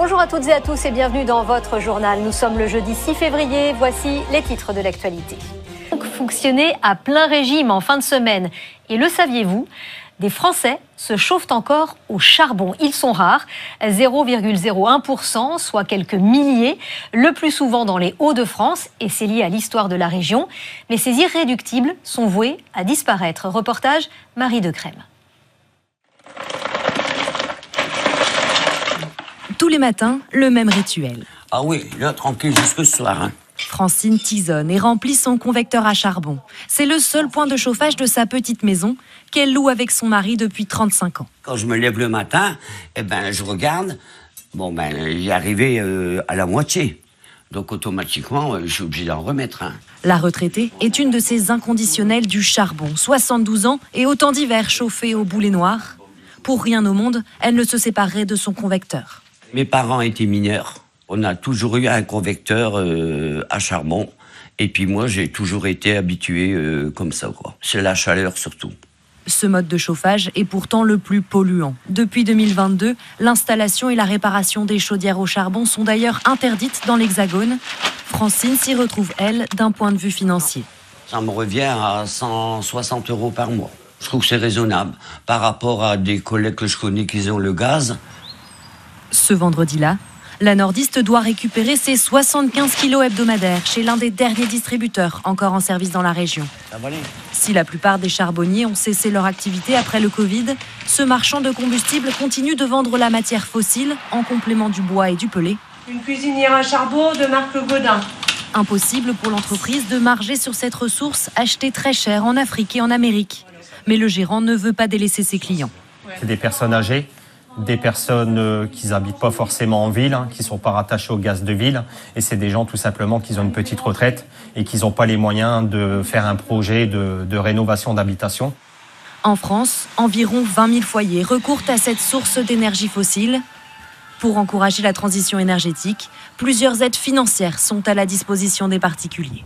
Bonjour à toutes et à tous et bienvenue dans votre journal. Nous sommes le jeudi 6 février, voici les titres de l'actualité. Fonctionner à plein régime en fin de semaine. Et le saviez-vous ? Des Français se chauffent encore au charbon. Ils sont rares, 0,01%, soit quelques milliers, le plus souvent dans les Hauts-de-France, et c'est lié à l'histoire de la région. Mais ces irréductibles sont voués à disparaître. Reportage Marie de Crème. Tous les matins, le même rituel. Ah oui, là, tranquille jusqu'au soir. Hein. Francine tisonne et remplit son convecteur à charbon. C'est le seul point de chauffage de sa petite maison qu'elle loue avec son mari depuis 35 ans. Quand je me lève le matin, je regarde, j'y arrivé à la moitié. Donc automatiquement, je suis obligé d'en remettre. Hein. La retraitée est une de ces inconditionnelles du charbon. 72 ans et autant d'hivers chauffés au boulet noir. Pour rien au monde, elle ne se séparerait de son convecteur. Mes parents étaient mineurs. On a toujours eu un convecteur à charbon. Et puis moi, j'ai toujours été habitué comme ça, quoi. C'est la chaleur surtout. Ce mode de chauffage est pourtant le plus polluant. Depuis 2022, l'installation et la réparation des chaudières au charbon sont d'ailleurs interdites dans l'Hexagone. Francine s'y retrouve, elle, d'un point de vue financier. Ça me revient à 160 € par mois. Je trouve que c'est raisonnable par rapport à des collègues que je connais qui ont le gaz. Ce vendredi-là, la nordiste doit récupérer ses 75 kilos hebdomadaires chez l'un des derniers distributeurs encore en service dans la région. Si la plupart des charbonniers ont cessé leur activité après le Covid, ce marchand de combustible continue de vendre la matière fossile en complément du bois et du pellet. Une cuisinière à charbon de marque Godin. Impossible pour l'entreprise de marger sur cette ressource achetée très cher en Afrique et en Amérique. Mais le gérant ne veut pas délaisser ses clients. C'est des personnes âgées. Des personnes qui n'habitent pas forcément en ville, qui ne sont pas rattachées au gaz de ville. Et c'est des gens tout simplement qui ont une petite retraite et qui n'ont pas les moyens de faire un projet de rénovation d'habitation. En France, environ 20 000 foyers recourent à cette source d'énergie fossile. Pour encourager la transition énergétique, plusieurs aides financières sont à la disposition des particuliers.